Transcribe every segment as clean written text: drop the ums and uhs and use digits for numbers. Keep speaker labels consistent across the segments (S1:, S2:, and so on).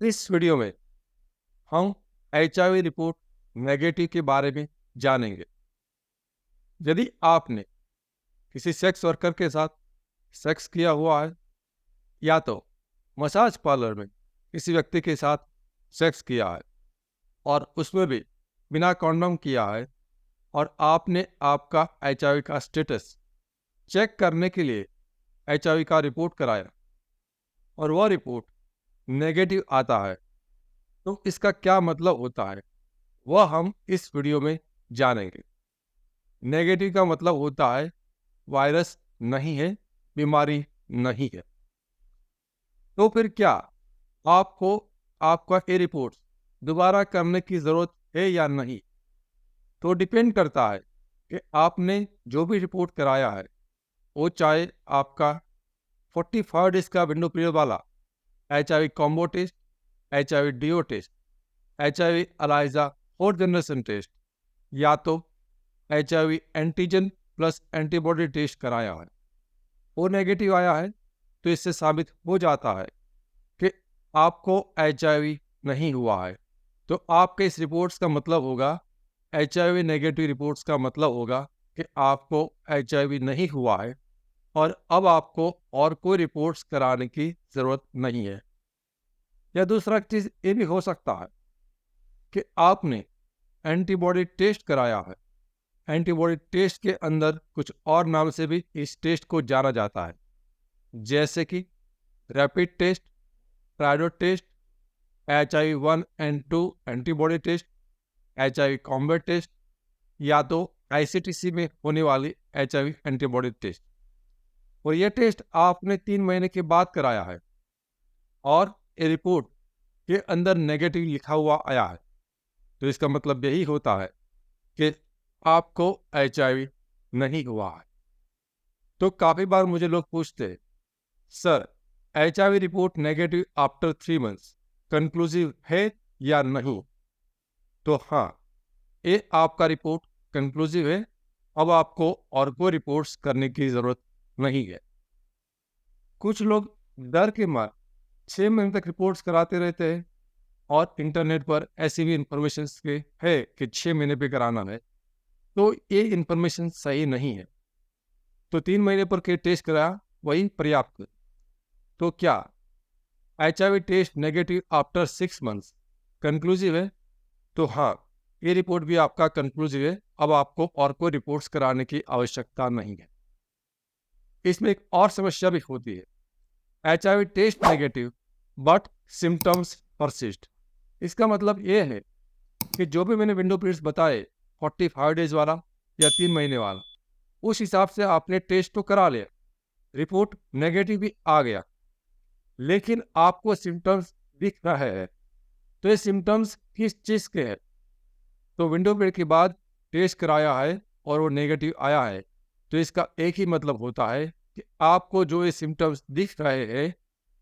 S1: इस वीडियो में हम एचआईवी रिपोर्ट नेगेटिव के बारे में जानेंगे। यदि आपने किसी सेक्स वर्कर के साथ सेक्स किया हुआ है या तो मसाज पार्लर में किसी व्यक्ति के साथ सेक्स किया है और उसमें भी बिना कॉन्डोम किया है और आपने आपका एचआईवी का स्टेटस चेक करने के लिए एचआईवी का रिपोर्ट कराया और वह रिपोर्ट नेगेटिव आता है, तो इसका क्या मतलब होता है वह हम इस वीडियो में जानेंगे। नेगेटिव का मतलब होता है वायरस नहीं है, बीमारी नहीं है। तो फिर क्या आपको आपका ये रिपोर्ट दोबारा करने की ज़रूरत है या नहीं? तो डिपेंड करता है कि आपने जो भी रिपोर्ट कराया है वो चाहे आपका 45 डेज का विंडो पीरियड वाला HIV combo test, HIV duo test, HIV ELISA 4th generation test या तो HIV antigen plus antibody test कराया है, वो नेगेटिव आया है, तो इससे साबित हो जाता है कि आपको एचआईवी नहीं हुआ है। तो आपके इस रिपोर्ट्स का मतलब होगा, एचआईवी नेगेटिव रिपोर्ट्स का मतलब होगा कि आपको एचआईवी नहीं हुआ है और अब आपको और कोई रिपोर्ट्स कराने की ज़रूरत नहीं है। या दूसरा चीज़ ये भी हो सकता है कि आपने एंटीबॉडी टेस्ट कराया है। एंटीबॉडी टेस्ट के अंदर कुछ और नाम से भी इस टेस्ट को जाना जाता है, जैसे कि रैपिड टेस्ट, प्राइडो test, HIV-1 and 2 antibody test, HIV combat test या तो ICTC में होने वाली HIV एंटीबॉडी टेस्ट। और यह टेस्ट आपने 3 महीने के बाद कराया है और ये रिपोर्ट के अंदर नेगेटिव लिखा हुआ आया है, तो इसका मतलब यही होता है कि आपको एचआईवी नहीं हुआ है। तो काफ़ी बार मुझे लोग पूछते हैं, sir HIV report negative after 3 months conclusive है या नहीं? तो हाँ, ये आपका रिपोर्ट कंक्लूसिव है। अब आपको और कोई रिपोर्ट्स करने की ज़रूरत नहीं है। कुछ लोग डर के मारे 6 महीने तक रिपोर्ट्स कराते रहते हैं और इंटरनेट पर ऐसी भी इंफॉर्मेशन है कि 6 महीने पे कराना है, तो ये इंफॉर्मेशन सही नहीं है। तो 3 महीने पर के टेस्ट कराया वही पर्याप्त है। तो क्या HIV test negative after 6 months conclusive है? तो हाँ, ये रिपोर्ट भी आपका कंक्लूसिव है। अब आपको और कोई रिपोर्ट्स कराने की आवश्यकता नहीं है। इसमें एक और समस्या भी होती है, HIV test negative but symptoms persist. इसका मतलब ये है कि जो भी मैंने विंडो पीरियड्स बताए, 45 डेज वाला या 3 महीने वाला, उस हिसाब से आपने टेस्ट तो करा लिया, रिपोर्ट नेगेटिव भी आ गया, लेकिन आपको सिम्टम्स दिख रहे हैं। तो ये सिम्टम्स किस चीज़ के हैं? तो विंडो पीरियड के बाद टेस्ट कराया है और वो नेगेटिव आया है, तो इसका एक ही मतलब होता है कि आपको जो ये सिम्टम्स दिख रहे हैं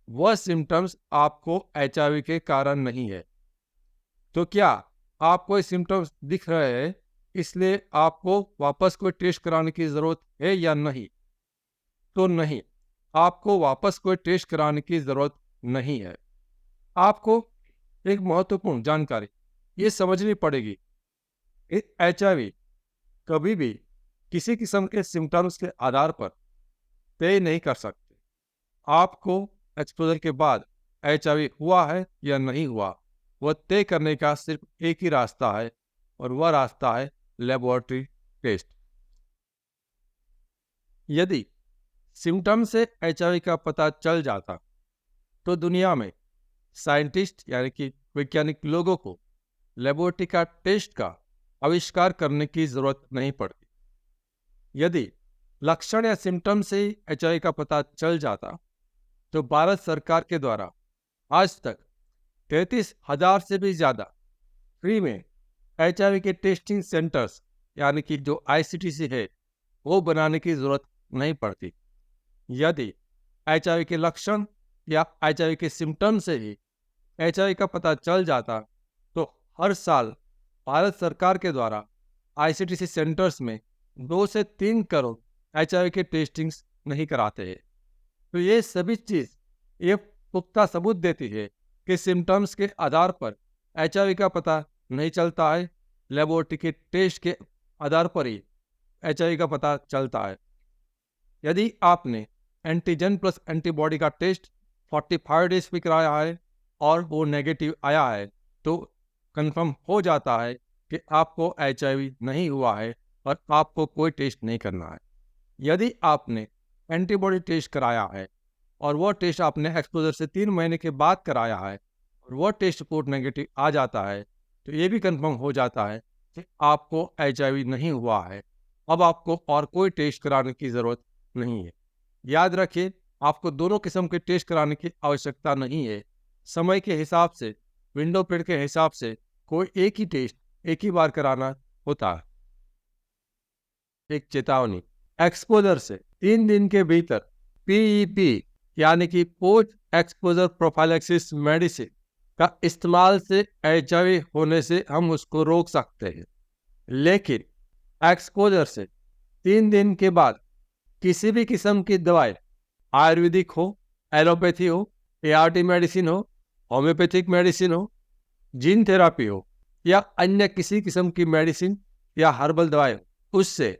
S1: वह सिम्टम्स आपको एचआईवी के कारण नहीं है। तो क्या आपको ये सिम्टम्स दिख रहे हैं, इसलिए आपको वापस कोई टेस्ट कराने की ज़रूरत है या नहीं? तो नहीं, आपको वापस कोई टेस्ट कराने की ज़रूरत नहीं है। आपको एक महत्वपूर्ण जानकारी ये समझनी पड़ेगी, एचआईवी कभी भी किसी किस्म के सिम्टम्स के आधार पर तय नहीं कर सकते। आपको एक्सपोजर के बाद एचआईवी हुआ है या नहीं हुआ, वह तय करने का सिर्फ एक ही रास्ता है और वह रास्ता है लेबोरेटरी टेस्ट। यदि सिम्टम से एचआईवी का पता चल जाता तो दुनिया में साइंटिस्ट यानी कि वैज्ञानिक लोगों को लेबोरेटरी का टेस्ट का आविष्कार करने की ज़रूरत नहीं पड़ती। यदि लक्षण या सिम्टम से एचआईवी का पता चल जाता तो भारत सरकार के द्वारा आज तक 33,000 से भी ज़्यादा फ्री में एचआईवी के टेस्टिंग सेंटर्स यानी कि जो आईसीटीसी है वो बनाने की ज़रूरत नहीं पड़ती। यदि एचआईवी के लक्षण या एचआईवी के सिम्टम से ही एचआईवी का पता चल जाता तो हर साल भारत सरकार के द्वारा आईसीटीसी सेंटर्स में 2 से 3 करोड़ एचआईवी के टेस्टिंग्स नहीं कराते हैं। तो ये सभी चीज़ ये पुख्ता सबूत देती है के सिम्टम्स के आधार पर HIV का पता नहीं चलता है, लेबोरेटरी के टेस्ट के आधार पर ही HIV का पता चलता है। यदि आपने एंटीजन प्लस एंटीबॉडी का टेस्ट 45 डेज पे कराया है और वो नेगेटिव आया है, तो कंफर्म हो जाता है कि आपको HIV नहीं हुआ है और आपको कोई टेस्ट नहीं करना है। यदि आपने एंटीबॉडी टेस्ट कराया है और वो टेस्ट आपने एक्सपोजर से 3 महीने के बाद कराया है और वो टेस्ट रिपोर्ट नेगेटिव आ जाता है, तो ये भी कंफर्म हो जाता है कि आपको HIV नहीं हुआ है। अब आपको और कोई टेस्ट कराने की ज़रूरत नहीं है। याद रखिए, आपको दोनों किस्म के टेस्ट कराने की आवश्यकता नहीं है। समय के हिसाब से, विंडो पीरियड के हिसाब से कोई एक ही टेस्ट एक ही बार कराना होता है। एक चेतावनी, एक्सपोजर से 3 दिन के भीतर PEP यानी कि पोस्ट एक्सपोजर प्रोफाइलैक्सिस मेडिसिन का इस्तेमाल से HIV होने से हम उसको रोक सकते हैं। लेकिन एक्सपोजर से 3 दिन के बाद किसी भी किस्म की दवाई, आयुर्वेदिक हो, एलोपैथी हो, ART मेडिसिन हो, होम्योपैथिक मेडिसिन हो, जीन थेरापी हो या अन्य किसी किस्म की मेडिसिन या हर्बल दवाई हो, उससे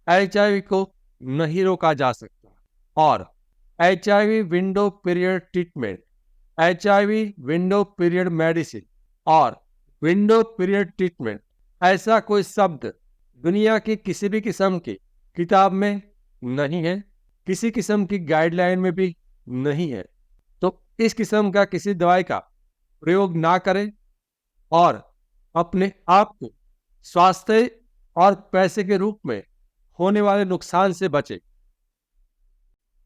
S1: HIV को नहीं रोका जा सकता। और HIV window period treatment, HIV window period medicine और विंडो पीरियड ट्रीटमेंट, ऐसा कोई शब्द दुनिया की किसी भी किस्म की किताब में नहीं है, किसी किस्म की गाइडलाइन में भी नहीं है। तो इस किस्म का किसी दवाई का प्रयोग ना करें और अपने आप को स्वास्थ्य और पैसे के रूप में होने वाले नुकसान से बचें।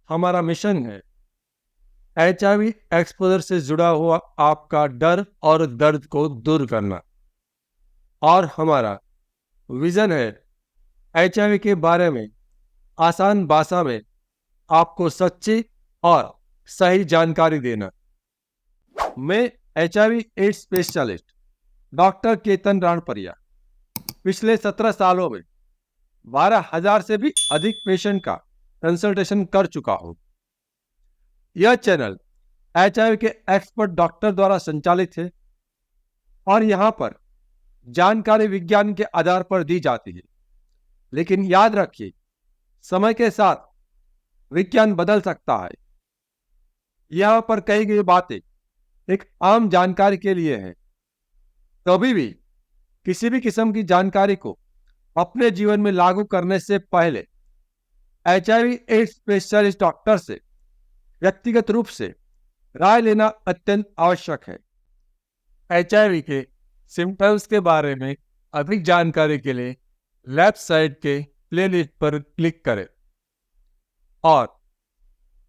S1: हमारा मिशन है HIV एक्सपोजर से जुड़ा हुआ आपका डर और दर्द को दूर करना, और हमारा विजन है HIV के बारे में आसान भाषा में आपको सच्ची और सही जानकारी देना। मैं HIV AIDS specialist doctor Ketan Ranpariya पिछले 17 सालों में 12,000 से भी अधिक पेशेंट का कंसल्टेशन कर चुका हूं। यह चैनल HIV के एक्सपर्ट डॉक्टर द्वारा संचालित है और यहां पर जानकारी विज्ञान के आधार पर दी जाती है। लेकिन याद रखिए, समय के साथ विज्ञान बदल सकता है। यहां पर कही गई बातें एक आम जानकारी के लिए है। कभी भी किसी भी किस्म की जानकारी को अपने जीवन में लागू करने से पहले HIV एड्स स्पेशलिस्ट डॉक्टर से व्यक्तिगत रूप से राय लेना अत्यंत आवश्यक है। HIV के सिम्टम्स के बारे में अधिक जानकारी के लिए लेफ्ट साइड के प्लेलिस्ट पर क्लिक करें और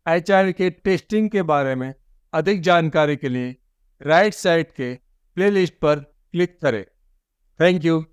S1: HIV के टेस्टिंग के बारे में अधिक जानकारी के लिए राइट साइड के प्लेलिस्ट पर क्लिक करें। Thank you.